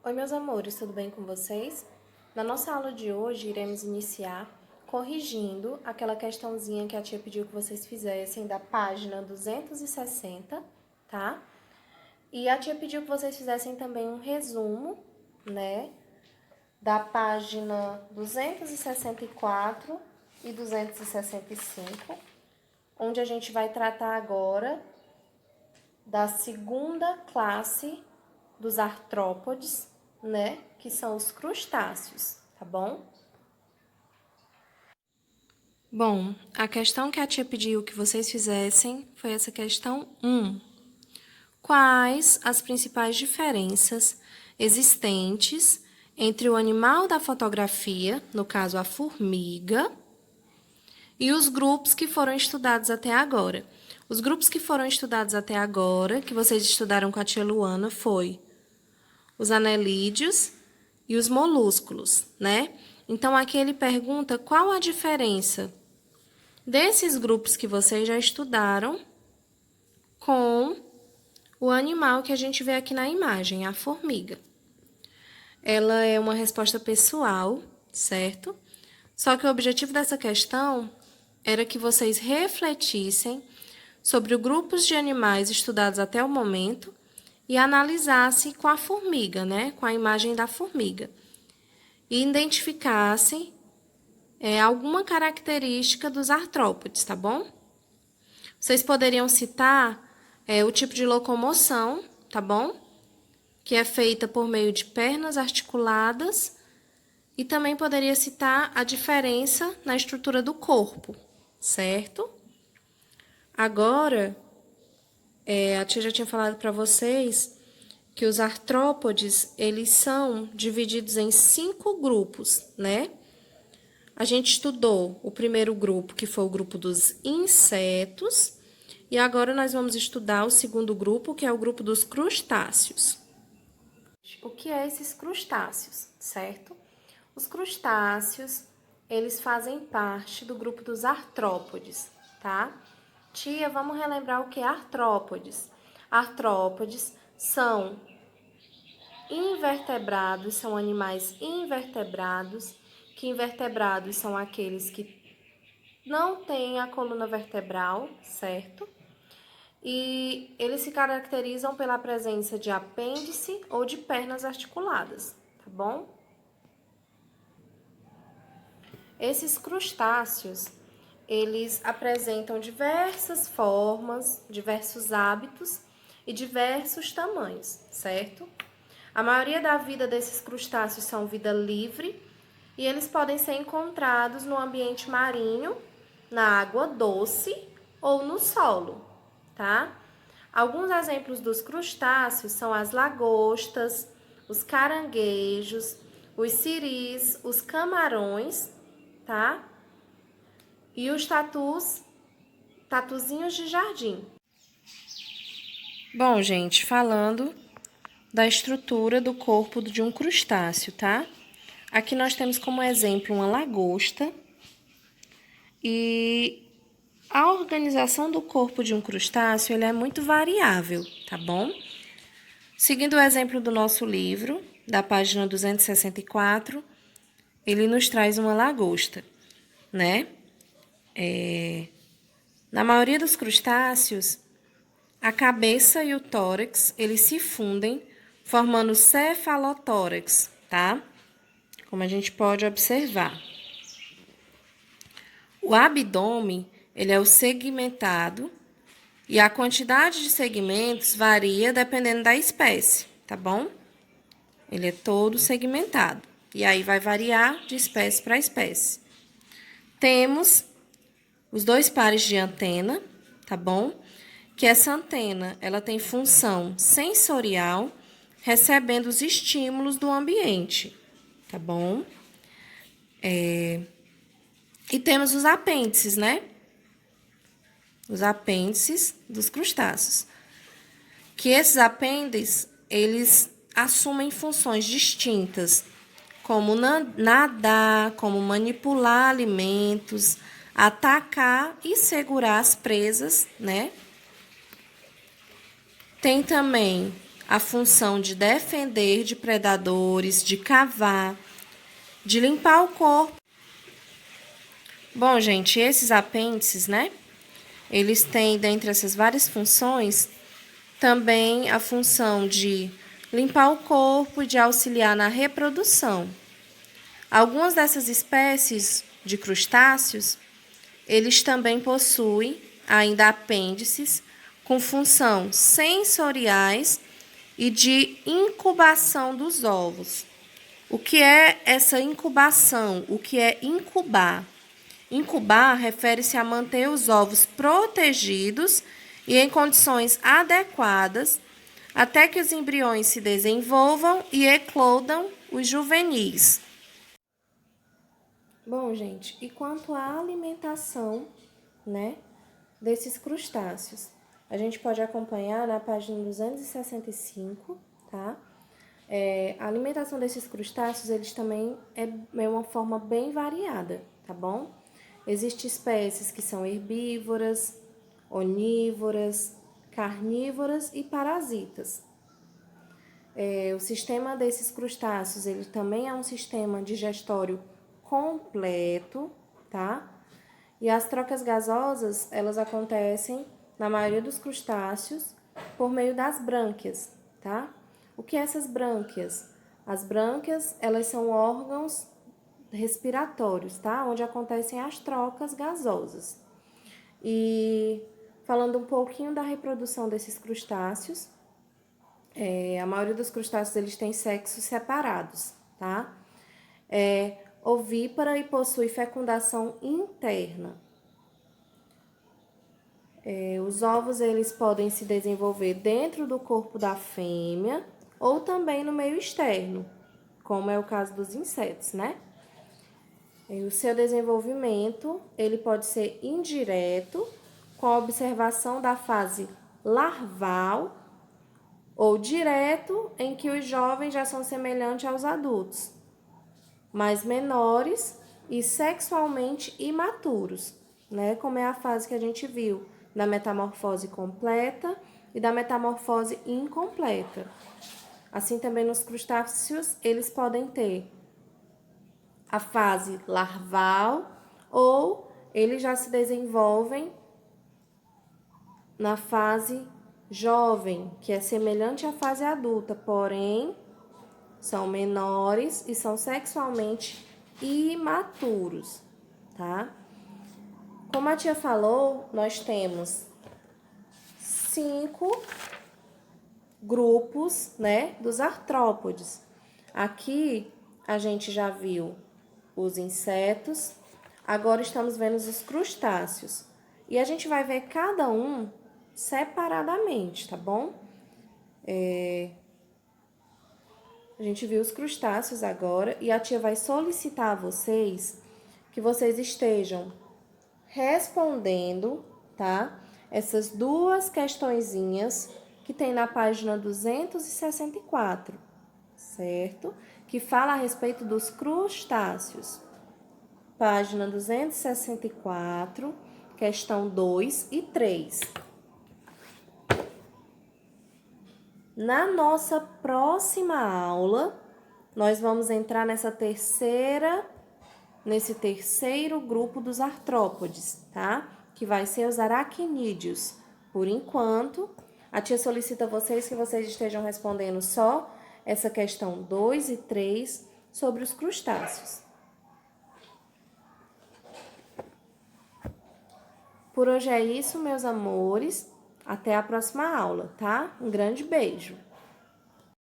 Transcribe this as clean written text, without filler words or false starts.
Oi, meus amores, tudo bem com vocês? Na nossa aula de hoje, iremos iniciar corrigindo aquela questãozinha que a tia pediu que vocês fizessem da página 260, tá? E a tia pediu que vocês fizessem também um resumo, né, da página 264 e 265, onde a gente vai tratar agora da segunda classe dos artrópodes, né? Que são os crustáceos, tá bom? Bom, a questão que a tia pediu que vocês fizessem foi essa questão 1. Quais as principais diferenças existentes entre o animal da fotografia, no caso a formiga, e os grupos que foram estudados até agora? Os grupos que foram estudados até agora, que vocês estudaram com a tia Luana, foi os anelídeos e os molúsculos, né? Então, aqui ele pergunta qual a diferença desses grupos que vocês já estudaram com o animal que a gente vê aqui na imagem, a formiga. Ela é uma resposta pessoal, certo? Só que o objetivo dessa questão era que vocês refletissem sobre os grupos de animais estudados até o momento e analisasse com a formiga, né? Com a imagem da formiga. E identificasse alguma característica dos artrópodes, tá bom? Vocês poderiam citar o tipo de locomoção, tá bom? Que é feita por meio de pernas articuladas. E também poderia citar a diferença na estrutura do corpo, certo? Agora, a tia já tinha falado para vocês que os artrópodes, eles são divididos em 5 grupos, né? A gente estudou o primeiro grupo, que foi o grupo dos insetos, e agora nós vamos estudar o segundo grupo, que é o grupo dos crustáceos. O que é esses crustáceos, certo? Os crustáceos, eles fazem parte do grupo dos artrópodes, tá? Tia, vamos relembrar o que é artrópodes. Artrópodes são invertebrados, são animais invertebrados, que invertebrados são aqueles que não têm a coluna vertebral, certo? E eles se caracterizam pela presença de apêndice ou de pernas articuladas, tá bom? Esses crustáceos, eles apresentam diversas formas, diversos hábitos e diversos tamanhos, certo? A maioria da vida desses crustáceos são vida livre e eles podem ser encontrados no ambiente marinho, na água doce ou no solo, tá? Alguns exemplos dos crustáceos são as lagostas, os caranguejos, os siris, os camarões, tá? E os tatuzinhos de jardim. Bom, gente, falando da estrutura do corpo de um crustáceo, tá? Aqui nós temos como exemplo uma lagosta e a organização do corpo de um crustáceo ele é muito variável, tá bom? Seguindo o exemplo do nosso livro, da página 264, ele nos traz uma lagosta, né? Na maioria dos crustáceos, a cabeça e o tórax, eles se fundem, formando o cefalotórax, tá? Como a gente pode observar. O abdômen, ele é o segmentado e a quantidade de segmentos varia dependendo da espécie, tá bom? Ele é todo segmentado e aí vai variar de espécie para espécie. Temos os 2 pares de antena, tá bom? Que essa antena, ela tem função sensorial, recebendo os estímulos do ambiente, tá bom? E temos os apêndices, né? Os apêndices dos crustáceos. Que esses apêndices, eles assumem funções distintas, como nadar, como manipular alimentos, atacar e segurar as presas, né? Tem também a função de defender de predadores, de cavar, de limpar o corpo. Bom, gente, esses apêndices, né? Eles têm, dentre essas várias funções, também a função de limpar o corpo e de auxiliar na reprodução. Algumas dessas espécies de crustáceos, eles também possuem ainda apêndices com função sensoriais e de incubação dos ovos. O que é essa incubação? O que é incubar? Incubar refere-se a manter os ovos protegidos e em condições adequadas até que os embriões se desenvolvam e eclodam os juvenis. Bom, gente, e quanto à alimentação, né, desses crustáceos? A gente pode acompanhar na página 265, tá? A alimentação desses crustáceos, eles também é uma forma bem variada, tá bom? Existem espécies que são herbívoras, onívoras, carnívoras e parasitas. O sistema desses crustáceos, ele também é um sistema digestório completo, tá? E as trocas gasosas, elas acontecem, na maioria dos crustáceos, por meio das brânquias, tá? O que é essas brânquias? As brânquias, elas são órgãos respiratórios, tá? Onde acontecem as trocas gasosas. E falando um pouquinho da reprodução desses crustáceos, a maioria dos crustáceos, eles têm sexos separados, tá? Ovípara e possui fecundação interna. Os ovos, eles podem se desenvolver dentro do corpo da fêmea ou também no meio externo, como é o caso dos insetos, né? O seu desenvolvimento, ele pode ser indireto, com a observação da fase larval, ou direto, em que os jovens já são semelhantes aos adultos, mas menores e sexualmente imaturos, né? Como é a fase que a gente viu da metamorfose completa e da metamorfose incompleta. Assim também nos crustáceos, eles podem ter a fase larval ou eles já se desenvolvem na fase jovem, que é semelhante à fase adulta, porém são menores e são sexualmente imaturos, tá? Como a tia falou, nós temos 5 grupos, né, dos artrópodes. Aqui a gente já viu os insetos, agora estamos vendo os crustáceos. E a gente vai ver cada um separadamente, tá bom? A gente viu os crustáceos agora e a tia vai solicitar a vocês que vocês estejam respondendo, tá? Essas duas questõezinhas que tem na página 264, certo? Que fala a respeito dos crustáceos. Página 264, questão 2 e 3. Na nossa próxima aula, nós vamos entrar nesse terceiro grupo dos artrópodes, tá? Que vai ser os aracnídeos. Por enquanto, a tia solicita a vocês que vocês estejam respondendo só essa questão 2 e 3 sobre os crustáceos. Por hoje é isso, meus amores. Até a próxima aula, tá? Um grande beijo!